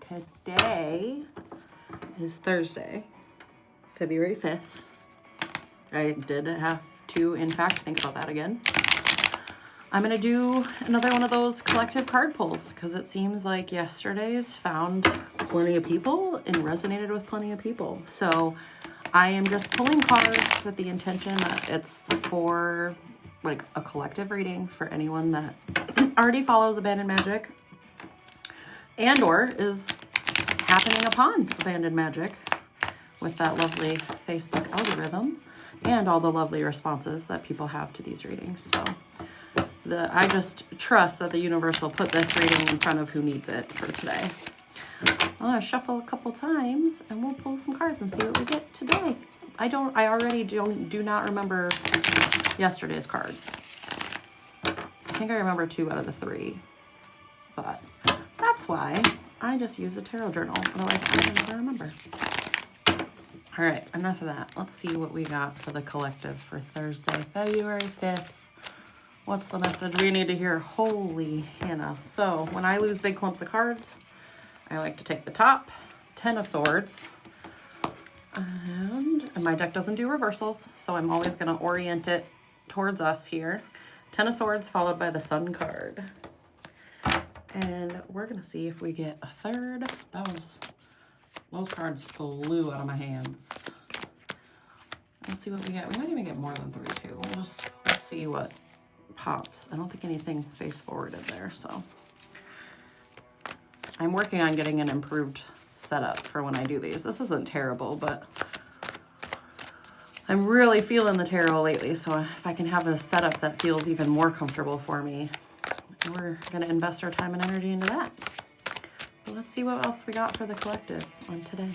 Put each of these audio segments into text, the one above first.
Today is Thursday, February 5th. I did have to, in fact, think about that again. I'm going to do another one of those collective card pulls because it seems like yesterday's found plenty of people and resonated with plenty of people. So I am just pulling cards with the intention that it's for like a collective reading for anyone that already follows Abandoned Magic and or is happening upon Abandoned Magic with that lovely Facebook algorithm and all the lovely responses that people have to these readings. So I just trust that the universe will put this reading in front of who needs it for today. I'm gonna shuffle a couple times and we'll pull some cards and see what we get today. I already do not remember yesterday's cards. I think I remember 2 out of the 3, but that's why I just use a tarot journal. Otherwise, I would never remember. All right, enough of that. Let's see what we got for the collective for Thursday, February 5th. What's the message we need to hear? Holy Hannah. So when I lose big clumps of cards, I like to take the top, 10 of Swords, and my deck doesn't do reversals, so I'm always going to orient it towards us here. 10 of Swords followed by the Sun card. And we're going to see if we get a third. Those cards flew out of my hands. Let's see what we get. We might even get more than 3 too. Let's see what pops. I don't think anything face forwarded there, so I'm working on getting an improved setup for when I do these. This isn't terrible, but I'm really feeling the tarot lately, so if I can have a setup that feels even more comfortable for me, we're going to invest our time and energy into that. But let's see what else we got for the collective on today.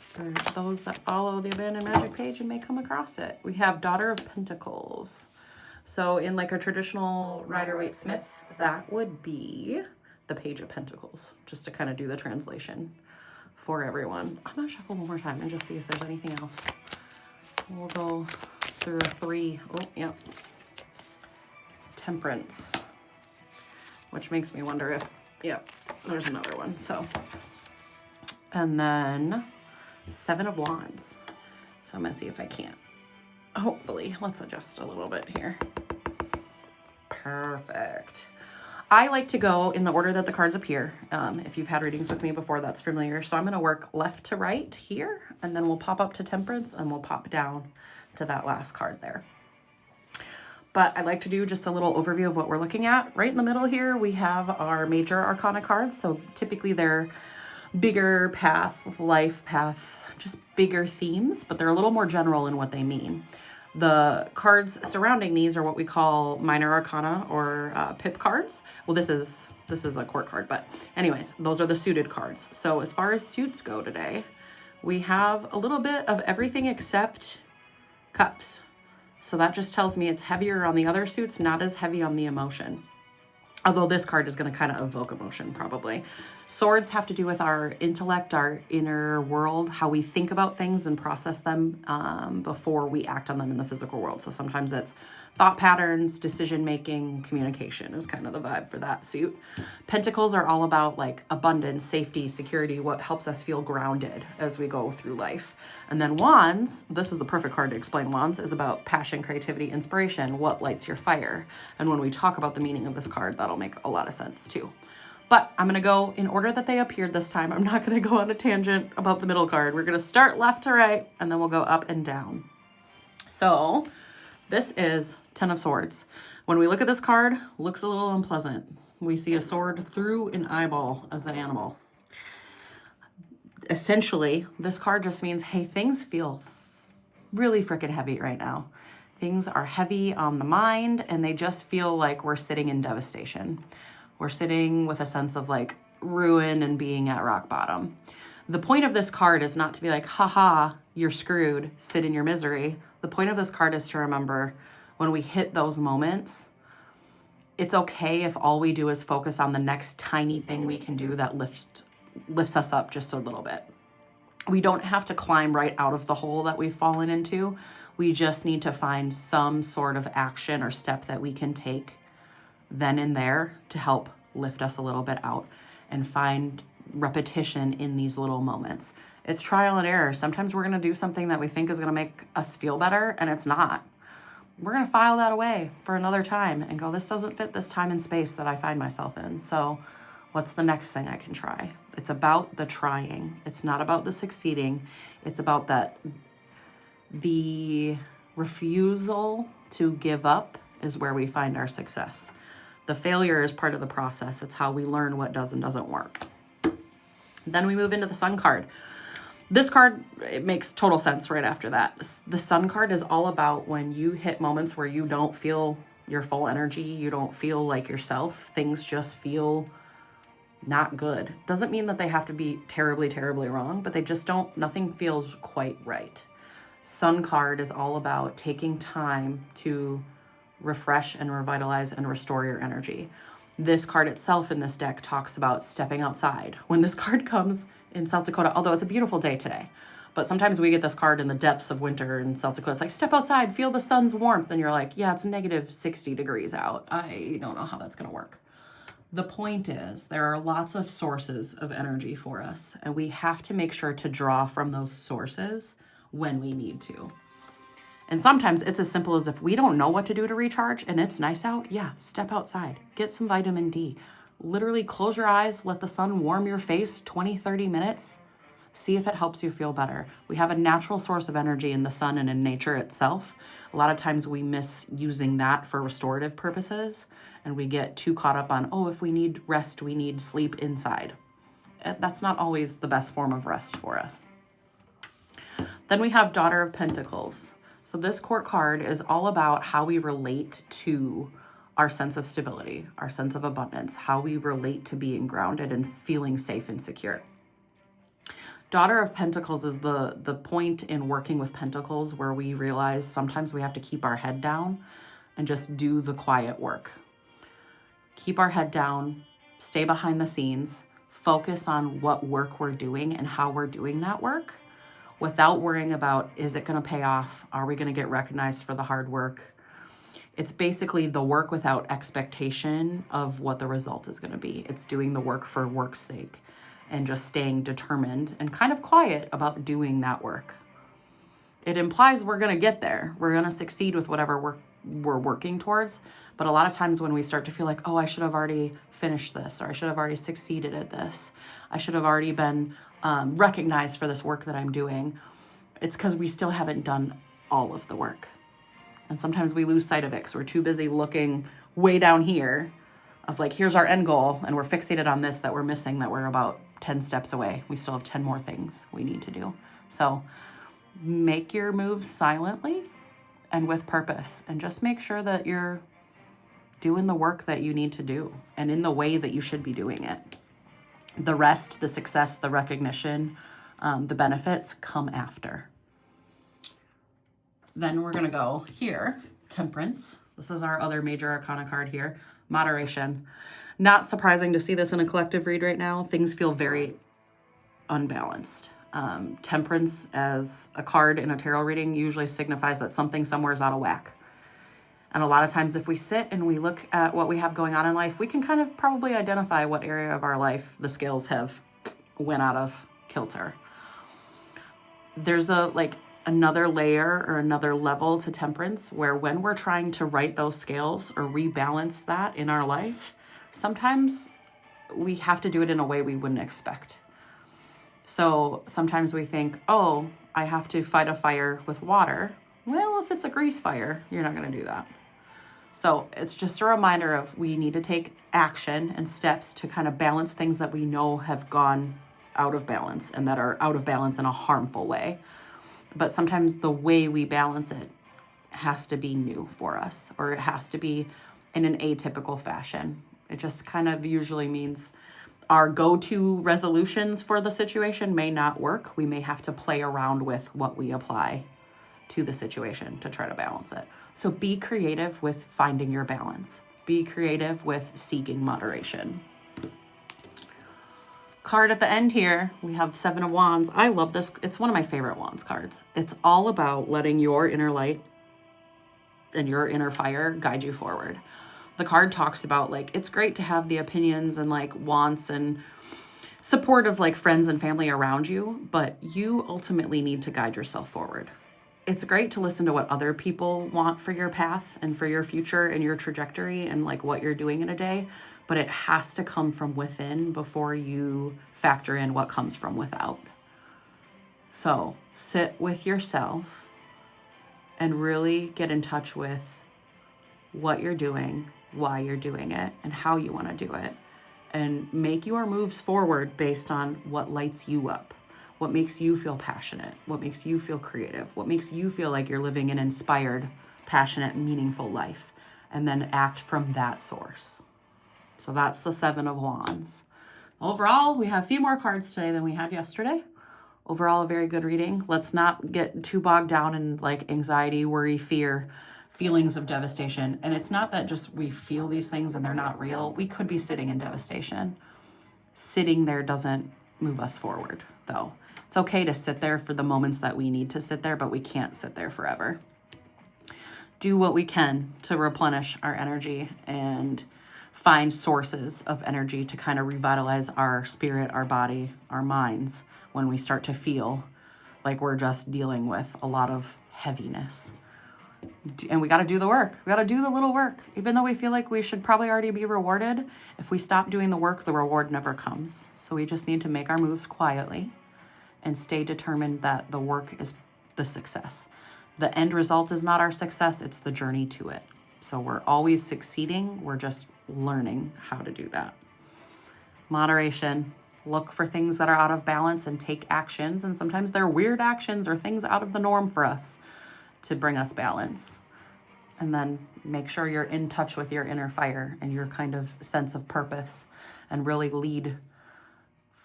For those that follow the Abandoned Magic page and may come across it. We have Daughter of Pentacles. So in like a traditional Rider-Waite-Smith, that would be the Page of Pentacles, just to kind of do the translation for everyone. I'm going to shuffle one more time and just see if there's anything else. We'll go through 3. Oh, yep. Temperance, which makes me wonder if, yep, there's another one. So, and then 7 of Wands. So I'm going to see if I can't. Hopefully, let's adjust a little bit here. Perfect. I like to go in the order that the cards appear. If you've had readings with me before, that's familiar. So I'm going to work left to right here, and then we'll pop up to Temperance, and we'll pop down to that last card there. But I'd like to do just a little overview of what we're looking at. Right in the middle here, we have our major arcana cards. So typically they're bigger path, life path, just bigger themes, but they're a little more general in what they mean. The cards surrounding these are what we call minor arcana or pip cards. Well, this is a court card, but anyways, those are the suited cards. So as far as suits go today, we have a little bit of everything except cups. So that just tells me it's heavier on the other suits, not as heavy on the emotion. Although this card is going to kind of evoke emotion, probably. Swords have to do with our intellect, our inner world, how we think about things and process them before we act on them in the physical world. So sometimes it's thought patterns, decision-making, communication is kind of the vibe for that suit. Pentacles are all about like abundance, safety, security, what helps us feel grounded as we go through life. And then Wands, this is the perfect card to explain Wands, is about passion, creativity, inspiration, what lights your fire. And when we talk about the meaning of this card, that'll make a lot of sense too. But I'm going to go in order that they appeared this time. I'm not going to go on a tangent about the middle card. We're going to start left to right, and then we'll go up and down. So this is 10 of Swords. When we look at this card, looks a little unpleasant. We see a sword through an eyeball of the animal. Essentially, this card just means, hey, things feel really freaking heavy right now. Things are heavy on the mind, and they just feel like we're sitting in devastation. We're sitting with a sense of like ruin and being at rock bottom. The point of this card is not to be like, haha, you're screwed, sit in your misery. The point of this card is to remember when we hit those moments, it's okay if all we do is focus on the next tiny thing we can do that lifts us up just a little bit. We don't have to climb right out of the hole that we've fallen into. We just need to find some sort of action or step that we can take then and there to help lift us a little bit out. and find repetition in these little moments. It's trial and error. Sometimes we're going to do something that we think is going to make us feel better, and it's not. We're going to file that away for another time and go, this doesn't fit this time and space that I find myself in. So what's the next thing I can try? It's about the trying. It's not about the succeeding. It's about the refusal to give up is where we find our success. The failure is part of the process. It's how we learn what does and doesn't work. Then we move into the Sun card. This card, it makes total sense right after that. The Sun card is all about when you hit moments where you don't feel your full energy, you don't feel like yourself, things just feel not good. Doesn't mean that they have to be terribly, terribly wrong, but they just don't, nothing feels quite right. Sun card is all about taking time to refresh and revitalize and restore your energy. This card itself in this deck talks about stepping outside. When this card comes in South Dakota, although it's a beautiful day today, but sometimes we get this card in the depths of winter in South Dakota. It's like, step outside, feel the sun's warmth. And you're like, yeah, it's negative 60 degrees out. I don't know how that's going to work. The point is, there are lots of sources of energy for us, and we have to make sure to draw from those sources when we need to. And sometimes it's as simple as if we don't know what to do to recharge and it's nice out, yeah, step outside, get some vitamin D. Literally close your eyes, let the sun warm your face 20, 30 minutes. See if it helps you feel better. We have a natural source of energy in the sun and in nature itself. A lot of times we miss using that for restorative purposes, and we get too caught up on, oh, if we need rest, we need sleep inside. That's not always the best form of rest for us. Then we have Daughter of Pentacles. So this court card is all about how we relate to our sense of stability, our sense of abundance, how we relate to being grounded and feeling safe and secure. Daughter of Pentacles is the point in working with Pentacles where we realize sometimes we have to keep our head down and just do the quiet work. Keep our head down, stay behind the scenes, focus on what work we're doing and how we're doing that work without worrying about, is it going to pay off? Are we going to get recognized for the hard work? It's basically the work without expectation of what the result is going to be. It's doing the work for work's sake and just staying determined and kind of quiet about doing that work. It implies we're going to get there. We're going to succeed with whatever we're working towards. But a lot of times when we start to feel like, oh, I should have already finished this, or I should have already succeeded at this, I should have already been recognized for this work that I'm doing, it's because we still haven't done all of the work. And sometimes we lose sight of it because we're too busy looking way down here of like, here's our end goal, and we're fixated on this that we're missing, that we're about 10 steps away. We still have 10 more things we need to do. So make your moves silently and with purpose, and just make sure that you're doing the work that you need to do and in the way that you should be doing it. The rest, the success, the recognition, the benefits come after. Then we're going to go here, Temperance. This is our other major arcana card here, Moderation. Not surprising to see this in a collective read right now. Things feel very unbalanced. Temperance as a card in a tarot reading usually signifies that something somewhere is out of whack. And a lot of times if we sit and we look at what we have going on in life, we can kind of probably identify what area of our life the scales have went out of kilter. There's another layer or another level to Temperance where when we're trying to right those scales or rebalance that in our life, sometimes we have to do it in a way we wouldn't expect. So sometimes we think, oh, I have to fight a fire with water. Well, if it's a grease fire, you're not going to do that. So it's just a reminder of we need to take action and steps to kind of balance things that we know have gone out of balance and that are out of balance in a harmful way. But sometimes the way we balance it has to be new for us, or it has to be in an atypical fashion. It just kind of usually means our go-to resolutions for the situation may not work. We may have to play around with what we apply to the situation to try to balance it. So be creative with finding your balance. Be creative with seeking moderation. Card at the end here, we have Seven of Wands. I love this. It's one of my favorite Wands cards. It's all about letting your inner light and your inner fire guide you forward. the card talks about, like, it's great to have the opinions and like wants and support of like friends and family around you, but you ultimately need to guide yourself forward. It's great to listen to what other people want for your path and for your future and your trajectory and like what you're doing in a day, but it has to come from within before you factor in what comes from without. So sit with yourself and really get in touch with what you're doing, why you're doing it, and how you want to do it. And make your moves forward based on what lights you up, what makes you feel passionate, what makes you feel creative, what makes you feel like you're living an inspired, passionate, meaningful life, and then act from that source. So that's the Seven of Wands. Overall, we have a few more cards today than we had yesterday. Overall, a very good reading. Let's not get too bogged down in like anxiety, worry, fear, feelings of devastation. And it's not that just we feel these things and they're not real. We could be sitting in devastation. Sitting there doesn't move us forward, though. It's okay to sit there for the moments that we need to sit there, but we can't sit there forever. Do what we can to replenish our energy and find sources of energy to kind of revitalize our spirit, our body, our minds when we start to feel like we're just dealing with a lot of heaviness. And we got to do the work. We got to do the little work. Even though we feel like we should probably already be rewarded, if we stop doing the work, the reward never comes. So we just need to make our moves quietly and stay determined that the work is the success. The end result is not our success, it's the journey to it. So we're always succeeding. We're just learning how to do that. Moderation. Look for things that are out of balance and take actions. And sometimes they're weird actions or things out of the norm for us to bring us balance. And then make sure you're in touch with your inner fire and your kind of sense of purpose and really lead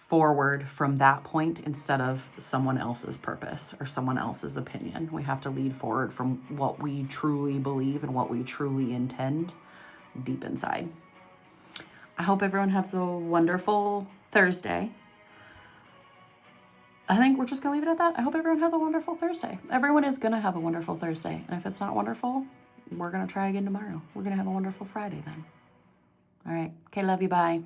forward from that point instead of someone else's purpose or someone else's opinion. We have to lead forward from what we truly believe and what we truly intend deep inside. I hope everyone has a wonderful Thursday. I think we're just going to leave it at that. I hope everyone has a wonderful Thursday. Everyone is going to have a wonderful Thursday. And if it's not wonderful, we're going to try again tomorrow. We're going to have a wonderful Friday then. All right. Okay, love you. Bye.